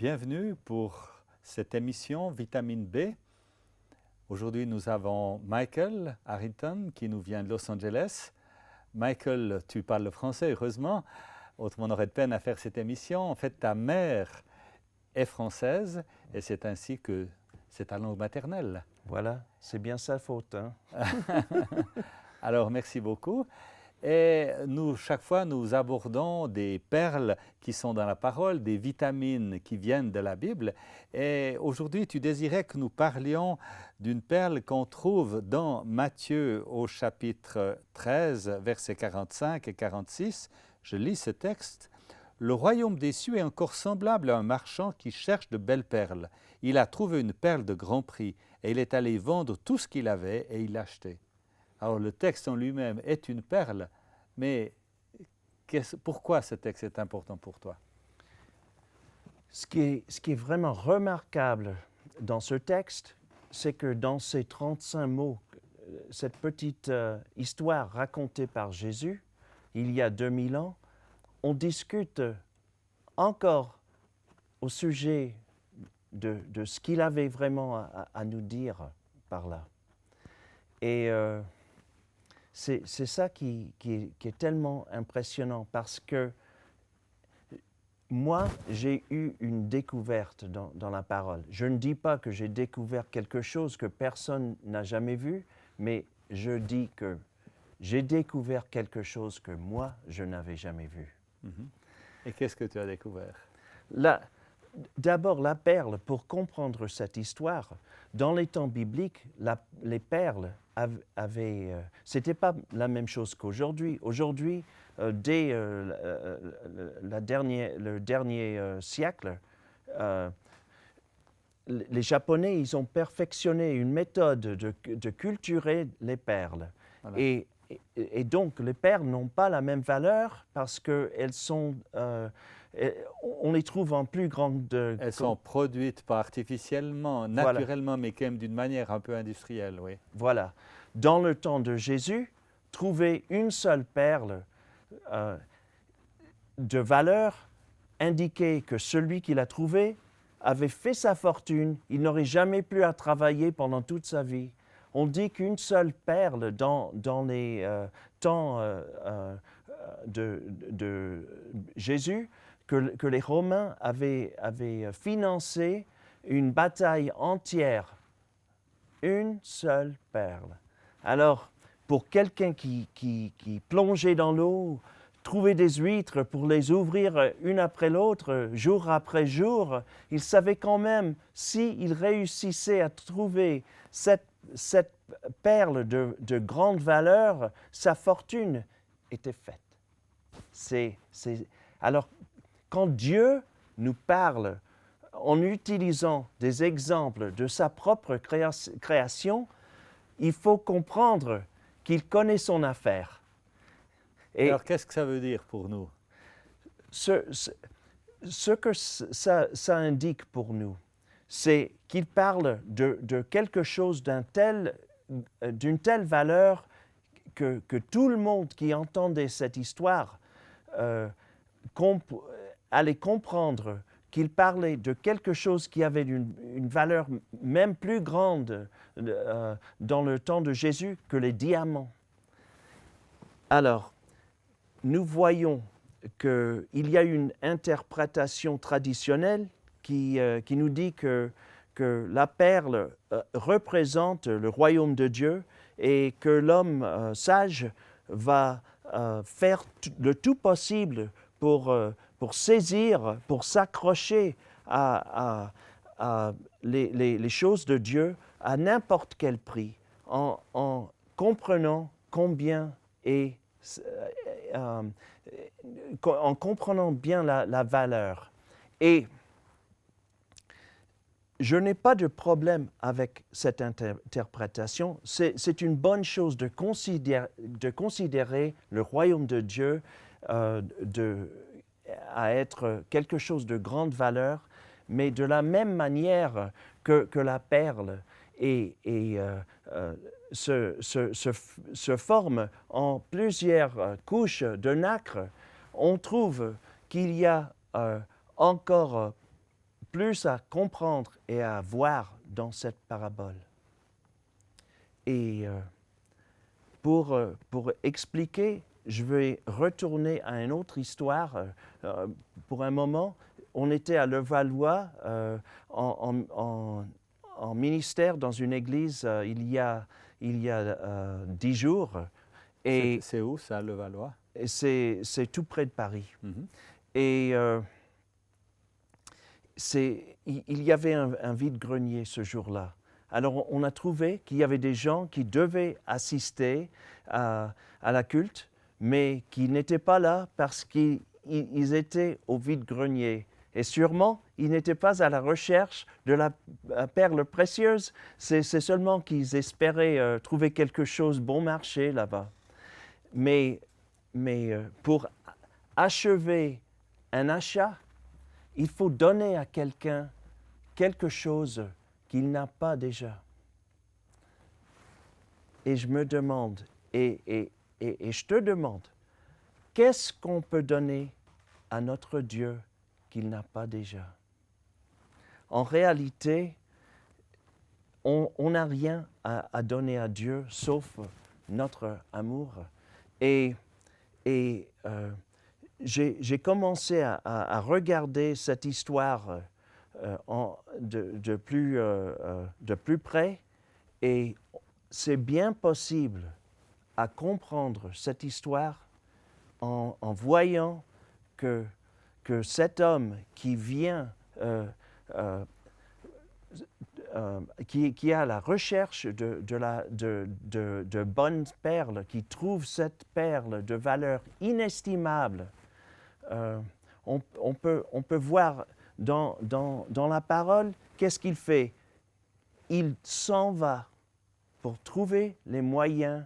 Bienvenue pour cette émission Vitamine B. Aujourd'hui, nous avons Michael Harrington qui nous vient de Los Angeles. Michael, tu parles le français, heureusement. Autrement, on aurait de peine à faire cette émission. En fait, ta mère est française et c'est ainsi que c'est ta langue maternelle. Voilà, c'est bien sa faute. Hein? Alors, merci beaucoup. Et nous, chaque fois, nous abordons des perles qui sont dans la parole, des vitamines qui viennent de la Bible. Et aujourd'hui, tu désirais que nous parlions d'une perle qu'on trouve dans Matthieu au chapitre 13, versets 45 et 46. Je lis ce texte. « Le royaume des cieux est encore semblable à un marchand qui cherche de belles perles. Il a trouvé une perle de grand prix et il est allé vendre tout ce qu'il avait et il l'a achetée. » Alors le texte en lui-même est une perle, mais pourquoi ce texte est important pour toi? Ce qui est vraiment remarquable dans ce texte, c'est que dans ces 35 mots, cette petite histoire racontée par Jésus, il y a 2000 ans, on discute encore au sujet de ce qu'il avait vraiment à nous dire par là. Et c'est ça qui est tellement impressionnant parce que moi, j'ai eu une découverte dans la parole. Je ne dis pas que j'ai découvert quelque chose que personne n'a jamais vu, mais je dis que j'ai découvert quelque chose que moi, je n'avais jamais vu. Et qu'est-ce que tu as découvert? D'abord, la perle, pour comprendre cette histoire, dans les temps bibliques, les perles c'était pas la même chose qu'aujourd'hui. Aujourd'hui, dès le dernier siècle, les Japonais, ils ont perfectionné une méthode de culturer les perles. Voilà. Et donc, les perles n'ont pas la même valeur parce qu'elles sont... on les trouve en plus grande... Elles sont produites pas artificiellement, naturellement, voilà. Mais quand même d'une manière un peu industrielle, oui. Voilà. Dans le temps de Jésus, trouver une seule perle de valeur indiquait que celui qui l'a trouvée avait fait sa fortune, il n'aurait jamais plus à travailler pendant toute sa vie. On dit qu'une seule perle dans les temps de Jésus, que les Romains avaient financé une bataille entière. Une seule perle. Alors, pour quelqu'un qui plongeait dans l'eau, trouvait des huîtres pour les ouvrir une après l'autre, jour après jour, il savait quand même, s'il réussissait à trouver cette perle de grande valeur, sa fortune était faite. Alors, quand Dieu nous parle en utilisant des exemples de sa propre création, il faut comprendre qu'il connaît son affaire. Et alors, qu'est-ce que ça veut dire pour nous? Ce que ça indique pour nous, c'est qu'il parle de quelque chose d'une telle valeur que tout le monde qui entendait cette histoire allait comprendre qu'il parlait de quelque chose qui avait une valeur même plus grande dans le temps de Jésus que les diamants. Alors, nous voyons qu'il y a une interprétation traditionnelle qui nous dit que la perle représente le royaume de Dieu et que l'homme sage va faire le tout possible pour saisir, pour s'accrocher à les choses de Dieu à n'importe quel prix, en comprenant combien est, en comprenant bien la valeur. Et je n'ai pas de problème avec cette interprétation. C'est une bonne chose de considérer le royaume de Dieu à être quelque chose de grande valeur, mais de la même manière que la perle se forme en plusieurs couches de nacre, on trouve qu'il y a encore plus à comprendre et à voir dans cette parabole. Et pour expliquer, je vais retourner à une autre histoire. Pour un moment, on était à Levallois en ministère dans une église il y a 10 jours. Et C'est où ça, Levallois? c'est tout près de Paris. Mhm. Et il y avait un vide-grenier ce jour-là. Alors on a trouvé qu'il y avait des gens qui devaient assister à la culte, mais qui n'étaient pas là parce qu'ils étaient au vide-grenier. Et sûrement, ils n'étaient pas à la recherche de la perle précieuse. C'est seulement qu'ils espéraient trouver quelque chose bon marché là-bas. Mais pour achever un achat, il faut donner à quelqu'un quelque chose qu'il n'a pas déjà. Et je me demande, et je te demande, qu'est-ce qu'on peut donner à notre Dieu qu'il n'a pas déjà? En réalité, on n'a rien à donner à Dieu sauf notre amour. Et j'ai commencé à regarder cette histoire de plus près, et c'est bien possible à comprendre cette histoire en voyant que cet homme qui vient, qui est à la recherche de bonnes perles, qui trouve cette perle de valeur inestimable, on peut voir dans la parole, qu'est-ce qu'il fait? Il s'en va pour trouver les moyens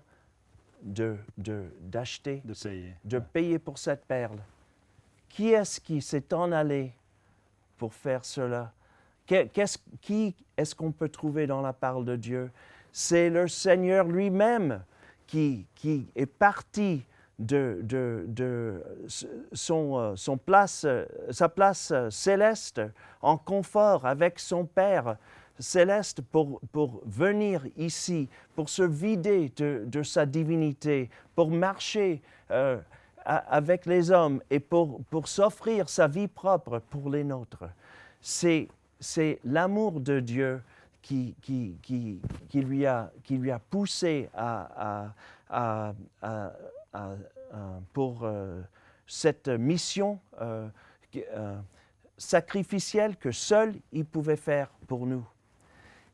d'acheter, de payer pour cette perle. Qui est-ce qui s'est en allé pour faire cela? Qui est-ce qu'on peut trouver dans la parole de Dieu? C'est le Seigneur lui-même qui est parti de sa place céleste en confort avec son Père céleste pour venir ici, pour se vider de sa divinité, pour marcher avec les hommes et pour s'offrir sa vie propre pour les nôtres. C'est l'amour de Dieu qui lui a poussé pour cette mission sacrificielle que seul il pouvait faire pour nous.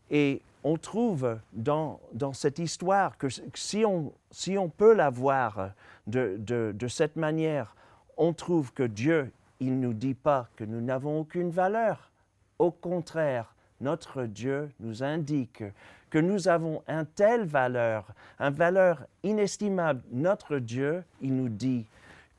Et on trouve dans cette histoire que si on peut la voir de cette manière, on trouve que Dieu, il ne nous dit pas que nous n'avons aucune valeur. Au contraire, notre Dieu nous indique que nous avons une telle valeur, une valeur inestimable. Notre Dieu, il nous dit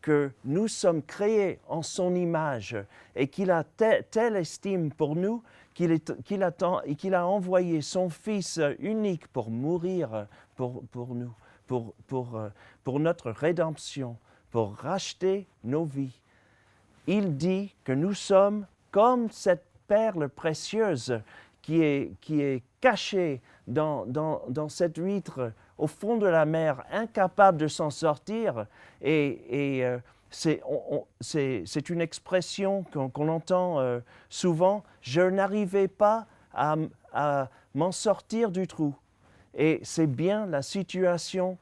que nous sommes créés en son image et qu'il a telle estime pour nous qu'il a envoyé son Fils unique pour mourir pour nous, pour notre rédemption, pour racheter nos vies. Il dit que nous sommes comme cette perle précieuse qui est cachée dans cette huître au fond de la mer, incapable de s'en sortir. Et c'est une expression qu'on entend souvent, je n'arrivais pas à m'en sortir du trou. Et c'est bien la situation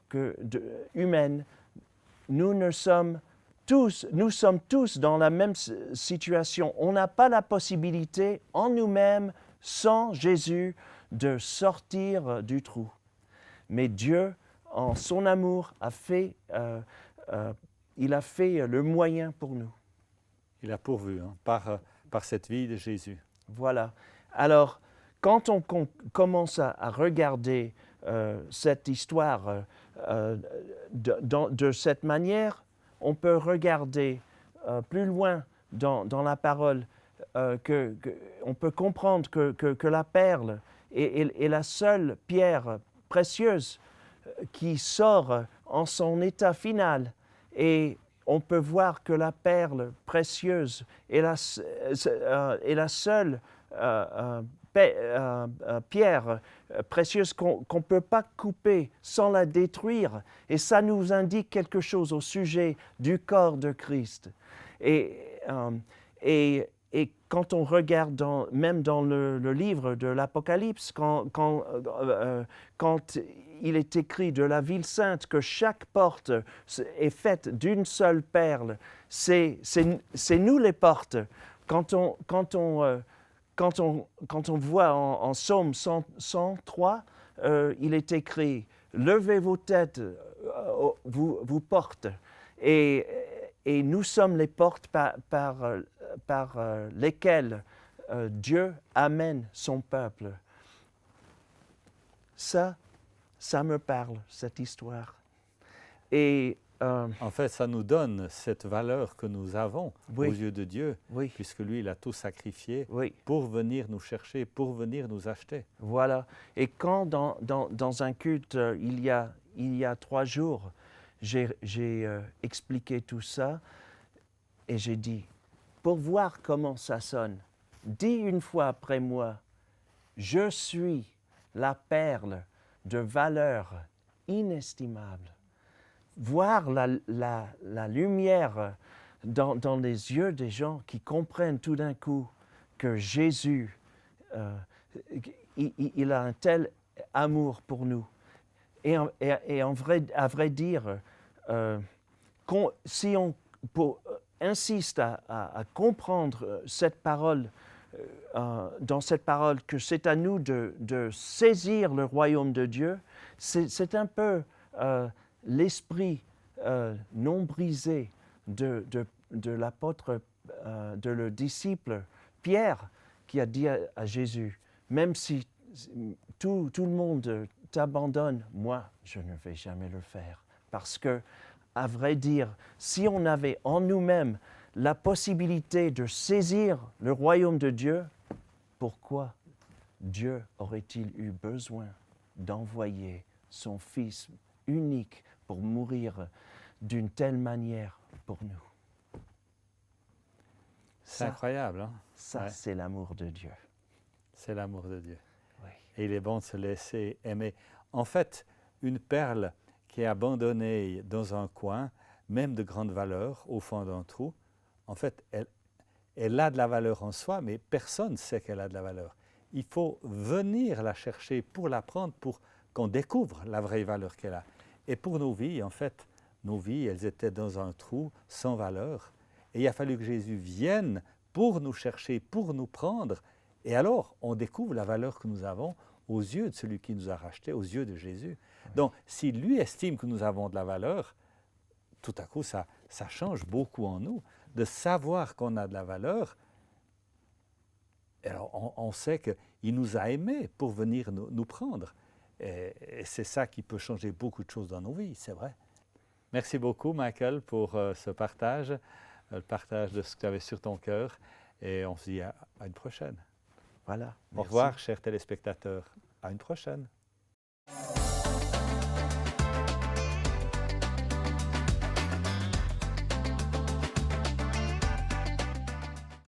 humaine. Nous sommes tous dans la même situation. On n'a pas la possibilité en nous-mêmes, sans Jésus, de sortir du trou. Mais Dieu, en son amour, il a fait le moyen pour nous. Il a pourvu par cette vie de Jésus. Voilà. Alors, quand on commence à regarder cette histoire de cette manière, on peut regarder plus loin dans la parole, on peut comprendre que la perle est la seule pierre précieuse qui sort en son état final. Et on peut voir que la perle précieuse est est la seule pierre précieuse qu'on ne peut pas couper sans la détruire. Et ça nous indique quelque chose au sujet du corps de Christ. Et quand on regarde même dans le livre de l'Apocalypse, quand il est écrit de la ville sainte que chaque porte est faite d'une seule perle, c'est nous les portes. Quand on voit en Psaume 103, il est écrit « Levez vos têtes, vous portes ». Et nous sommes les portes par lesquelles Dieu amène son peuple. Ça me parle, cette histoire. Et En fait, ça nous donne cette valeur que nous avons Oui. aux yeux de Dieu, oui, puisque lui, il a tout sacrifié oui, pour venir nous chercher, pour venir nous acheter. voilà. Et quand dans un culte, il y a 3 jours, j'ai expliqué tout ça et j'ai dit, pour voir comment ça sonne, dis une fois après moi, je suis la perle de valeur inestimable. Voir la lumière dans les yeux des gens qui comprennent tout d'un coup que Jésus, il a un tel amour pour nous. Et à vrai dire, si on insiste à comprendre cette parole, dans cette parole, que c'est à nous de saisir le royaume de Dieu, c'est un peu l'esprit non brisé de l'apôtre, de le disciple Pierre, qui a dit à Jésus, même si tout le monde t'abandonne, moi, je ne vais jamais le faire. Parce que, à vrai dire, si on avait en nous-mêmes la possibilité de saisir le royaume de Dieu, pourquoi Dieu aurait-il eu besoin d'envoyer son Fils unique pour mourir d'une telle manière pour nous? C'est incroyable, hein? Ça, Ouais. c'est l'amour de Dieu. C'est l'amour de Dieu. Oui. Et il est bon de se laisser aimer. En fait, une perle qui est abandonnée dans un coin, même de grande valeur, au fond d'un trou, en fait, elle a de la valeur en soi, mais personne ne sait qu'elle a de la valeur. Il faut venir la chercher pour la prendre, pour qu'on découvre la vraie valeur qu'elle a. Et pour nos vies, en fait, nos vies, elles étaient dans un trou sans valeur. Et il a fallu que Jésus vienne pour nous chercher, pour nous prendre. Et alors, on découvre la valeur que nous avons aux yeux de celui qui nous a rachetés, aux yeux de Jésus. Donc, si lui estime que nous avons de la valeur, tout à coup, ça change beaucoup en nous. De savoir qu'on a de la valeur, alors on sait qu'il nous a aimés pour venir nous prendre. Et c'est ça qui peut changer beaucoup de choses dans nos vies, c'est vrai. Merci beaucoup, Michael, pour ce partage, le partage de ce que tu avais sur ton cœur. Et on se dit à une prochaine. Voilà. Au revoir, chers téléspectateurs. À une prochaine.